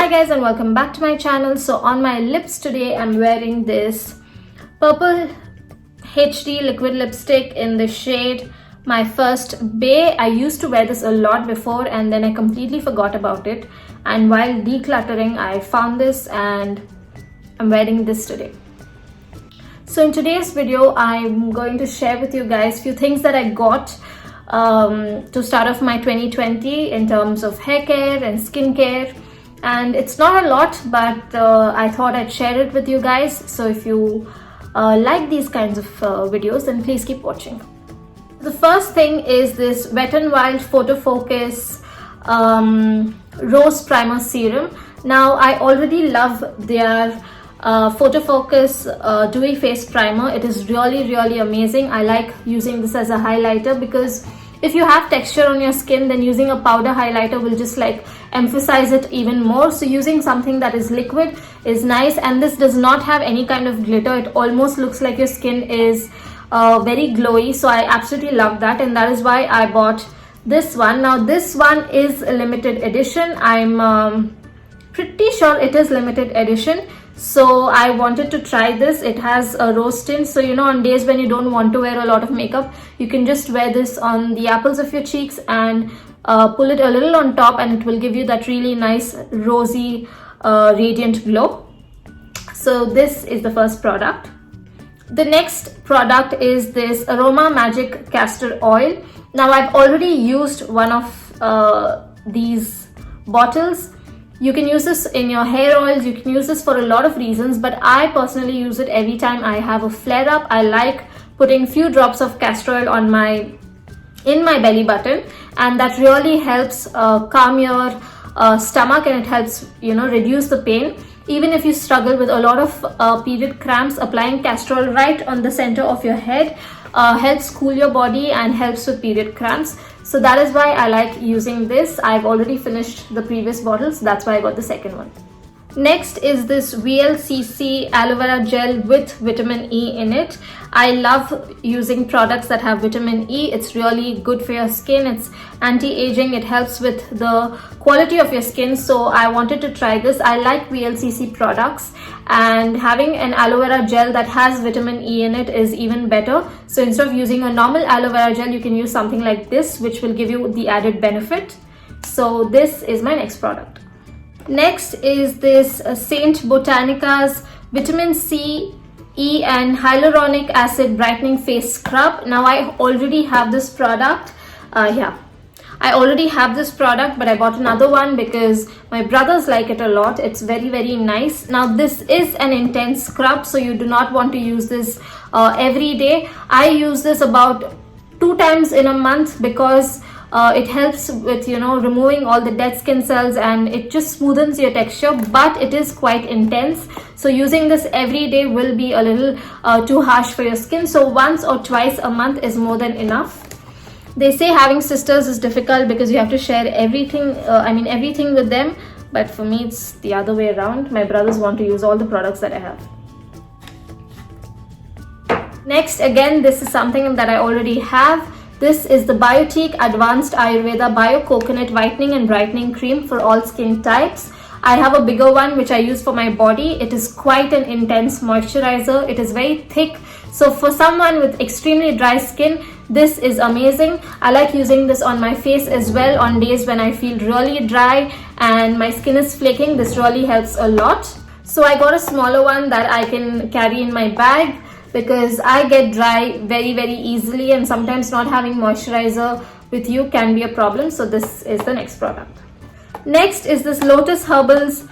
Hi guys and welcome back to my channel. So on my lips today I'm wearing this Purplle HD liquid lipstick in the shade My First Bay. I used to wear this a lot before and then I completely forgot about it, and while decluttering I found this and I'm wearing this today. So in today's video I'm going to share with you guys few things that I got to start off my 2020 in terms of hair care and skincare. And it's not a lot, but I thought I'd share it with you guys. So if you like these kinds of videos, then please keep watching. The first thing is this Wet n Wild Photo Focus Rose Primer Serum. Now I already love their Photo Focus Dewy Face Primer. It is really amazing. I like using this as a highlighter because if you have texture on your skin, then using a powder highlighter will just like emphasize it even more. So using something that is liquid is nice, and this does not have any kind of glitter. It almost looks like your skin is very glowy. So I absolutely love that, and that is why I bought this one. Now this one is a limited edition. I'm pretty sure it is limited edition. So I wanted to try this. It has a rose tint, so you know, on days when you don't want to wear a lot of makeup, you can just wear this on the apples of your cheeks and pull it a little on top, and it will give you that really nice rosy radiant glow. So this is the first product. The next product is this Aroma Magic castor oil. Now I've already used one of these bottles. You can use this in your hair oils, you can use this for a lot of reasons, but I personally use it every time I have a flare up. I like putting few drops of castor oil on in my belly button, and that really helps calm your stomach, and it helps, you know, reduce the pain. Even if you struggle with a lot of period cramps, applying castor oil right on the center of your head helps cool your body and helps with period cramps. So that is why I like using this. I've already finished the previous bottles, that's why I got the second one. Next is this VLCC aloe vera gel with vitamin E in it. I love using products that have vitamin E. It's really good for your skin. It's anti-aging. It helps with the quality of your skin. So I wanted to try this. I like VLCC products, and having an aloe vera gel that has vitamin E in it is even better. So instead of using a normal aloe vera gel, you can use something like this, which will give you the added benefit. So this is my next product. Next is this St.Botanica's Vitamin C, E and Hyaluronic Acid Brightening Face Scrub. Now I already have this product. I already have this product, but I bought another one because my brothers like it a lot. It's very nice. Now this is an intense scrub, so you do not want to use this every day. I use this about 2 times in a month because it helps with, you know, removing all the dead skin cells, and it just smoothens your texture, but it is quite intense. So using this every day will be a little too harsh for your skin. So once or twice a month is more than enough. They say having sisters is difficult because you have to share everything, everything with them. But for me, it's the other way around. My brothers want to use all the products that I have. Next, again, this is something that I already have. This is the Biotique Advanced Ayurveda Bio Coconut Whitening and Brightening Cream for all skin types. I have a bigger one which I use for my body. It is quite an intense moisturizer. It is very thick. So for someone with extremely dry skin, this is amazing. I like using this on my face as well on days when I feel really dry and my skin is flaking. This really helps a lot. So I got a smaller one that I can carry in my bag, because I get dry very easily, and sometimes not having moisturizer with you can be a problem. So this is the next product. Next is this Lotus Herbals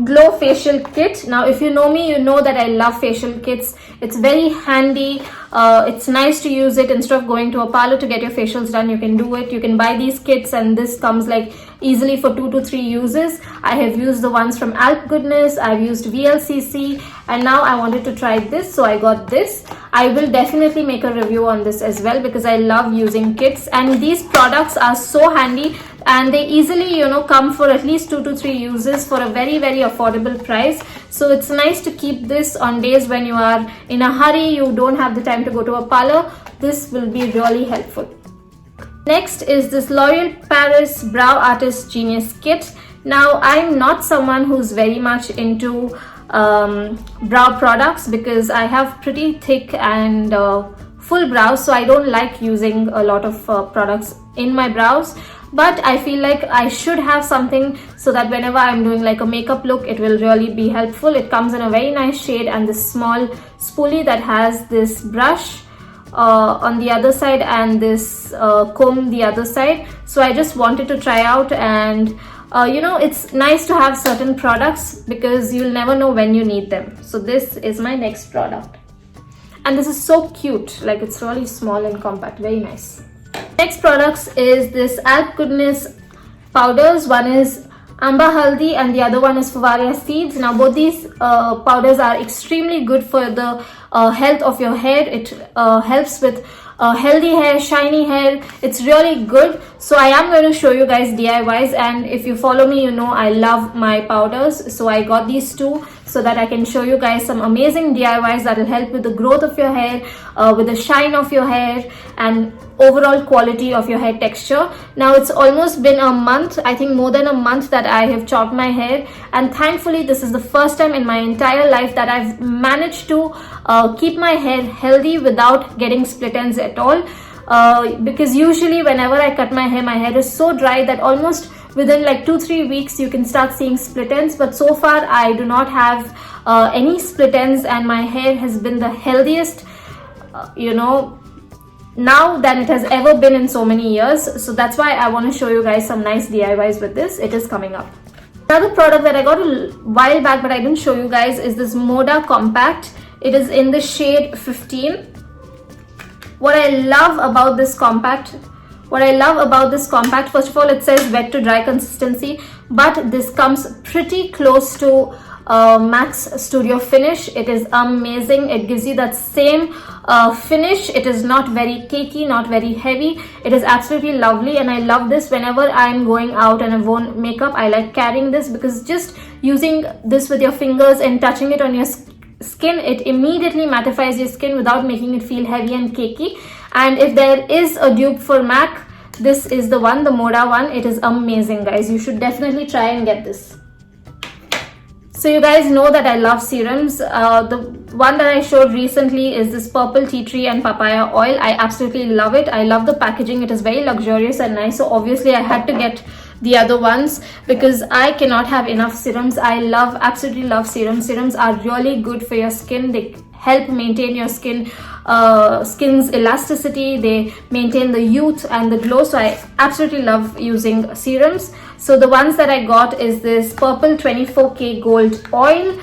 Glow Facial Kit. Now if you know me, you know that I love facial kits. It's very handy. It's nice to use it. Instead of going to a parlor to get your facials done, you can do it. You can buy these kits, and this comes like easily for 2 to 3 uses. I have used the ones from Alps Goodness. I've used VLCC, and now I wanted to try this, so I got this. I will definitely make a review on this as well because I love using kits, and these products are so handy, and they easily, you know, come for at least 2 to 3 uses for a very affordable price. So it's nice to keep this on days when you are in a hurry, you don't have the time to go to a parlor. This will be really helpful. Next is this L'Oreal Paris Brow Artist Genius Kit. Now, I'm not someone who's very much into brow products because I have pretty thick and full brows, so I don't like using a lot of products in my brows. But I feel like I should have something so that whenever I'm doing like a makeup look, it will really be helpful. It comes in a very nice shade and this small spoolie that has this brush on the other side and this comb the other side. So I just wanted to try out, and you know, it's nice to have certain products because you'll never know when you need them. So this is my next product, and this is so cute, like it's really small and compact, very nice. Next products is this Alps Goodness powders. One is Amba Haldi and the other one is Favaria seeds. Now both these powders are extremely good for the health of your hair. It helps with healthy hair, shiny hair. It's really good. So I am going to show you guys DIYs, and if you follow me, you know I love my powders. So I got these two so that I can show you guys some amazing DIYs that will help with the growth of your hair, with the shine of your hair, and overall quality of your hair texture. Now it's almost been a month, I think more than a month, that I have chopped my hair, and thankfully this is the first time in my entire life that I've managed to keep my hair healthy without getting split ends at all. Because usually whenever I cut my hair is so dry that almost within like 2-3 weeks you can start seeing split ends, but so far I do not have any split ends, and my hair has been the healthiest you know now than it has ever been in so many years. So that's why I want to show you guys some nice DIYs with this. It is coming up. Another product that I got a while back but I didn't show you guys is this Moda Compact. It is in the shade 15. What I love about this compact, first of all, it says wet to dry consistency, but this comes pretty close to Max Studio Finish. It is amazing. It gives you that same finish. It is not very cakey, not very heavy. It is absolutely lovely, and I love this whenever I'm going out and I've worn makeup. I like carrying this because just using this with your fingers and touching it on your skin, it immediately mattifies your skin without making it feel heavy and cakey. And if there is a dupe for MAC, this is the one, the Moda one. It is amazing, guys. You should definitely try and get this. So you guys know that I love serums. The one that I showed recently is this Purplle Tea Tree and Papaya oil. I absolutely love it. I love the packaging. It is very luxurious and nice. So obviously I had to get the other ones because I cannot have enough serums. I absolutely love serums. Serums are really good for your skin. They help maintain your skin's elasticity. They maintain the youth and the glow. So I absolutely love using serums. So the ones that I got is this Purplle 24K Gold Oil.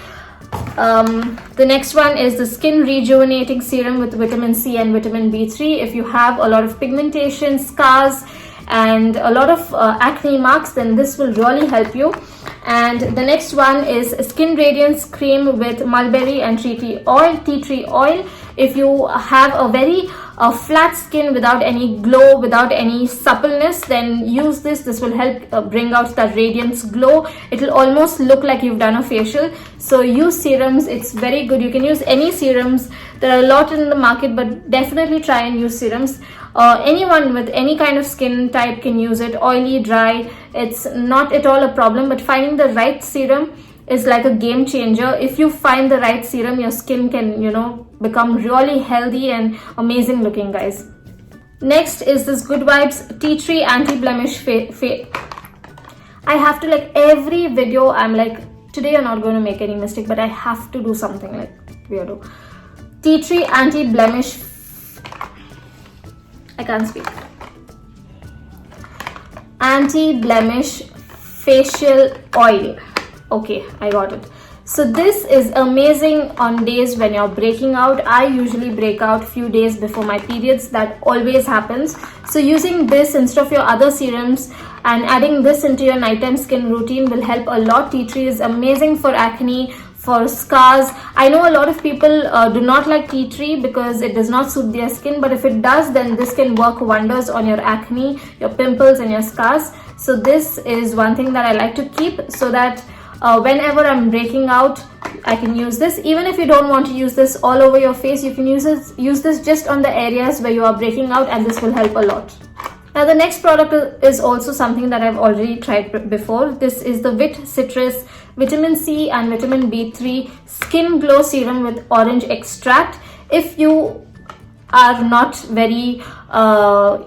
The next one is the Skin Rejuvenating Serum with vitamin C and vitamin B3. If you have a lot of pigmentation, scars, and a lot of acne marks, then this will really help you. And the next one is Skin Radiance Cream with mulberry and tea tree oil. If you have a very flat skin without any glow, without any suppleness, then use this. This will help bring out that radiance glow. It will almost look like you've done a facial. So use serums. It's very good. You can use any serums. There are a lot in the market, but definitely try and use serums. Anyone with any kind of skin type can use it. Oily, dry, it's not at all a problem, but finding the right serum is like a game changer. If you find the right serum, your skin can, you know, become really healthy and amazing looking, guys. Next is this Good Vibes Tea Tree Anti-Blemish I have to, like, every video I'm like, today you're not going to make any mistake, but I have to do something like weirdo. Tea Tree Anti-Blemish, I can't speak. Anti-Blemish Facial Oil. Okay, I got it. So this is amazing on days when you're breaking out. I usually break out few days before my periods. That always happens. So using this instead of your other serums and adding this into your nighttime skin routine will help a lot. Tea tree is amazing for acne, for scars. I know a lot of people do not like tea tree because it does not suit their skin, but if it does, then this can work wonders on your acne, your pimples and your scars. So this is one thing that I like to keep so that whenever I'm breaking out, I can use this. Even if you don't want to use this all over your face, you can use this just on the areas where you are breaking out, and this will help a lot. Now the next product is also something that I've already tried before. This is the Vit Citrus Vitamin C and Vitamin B3 Skin Glow Serum with Orange Extract. If you are not very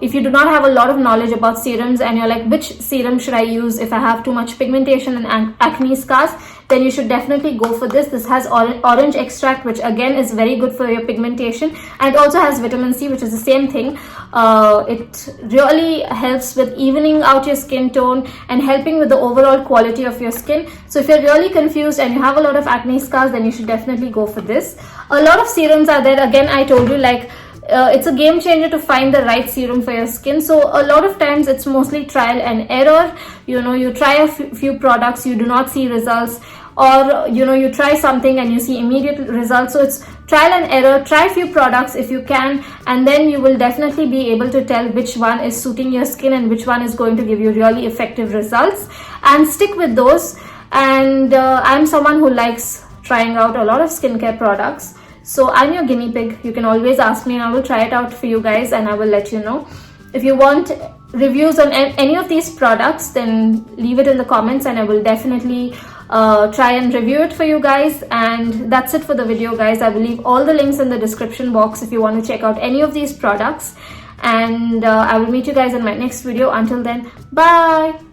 if you do not have a lot of knowledge about serums and you're like, which serum should I use if I have too much pigmentation and acne scars, then you should definitely go for this. This has orange extract, which again is very good for your pigmentation, and it also has vitamin C, which is the same thing. It really helps with evening out your skin tone and helping with the overall quality of your skin. So if you're really confused and you have a lot of acne scars, then you should definitely go for this. A lot of serums are there. Again, I told you, like, it's a game changer to find the right serum for your skin. So a lot of times it's mostly trial and error. You know, you try a few products, you do not see results, or you know, you try something and you see immediate results. So it's trial and error. Try a few products if you can, and then you will definitely be able to tell which one is suiting your skin and which one is going to give you really effective results, and stick with those. And I'm someone who likes trying out a lot of skincare products. So I'm your guinea pig. You can always ask me and I will try it out for you guys and I will let you know. If you want reviews on any of these products, then leave it in the comments and I will definitely try and review it for you guys. And that's it for the video, guys. I will leave all the links in the description box if you want to check out any of these products. And I will meet you guys in my next video. Until then, bye.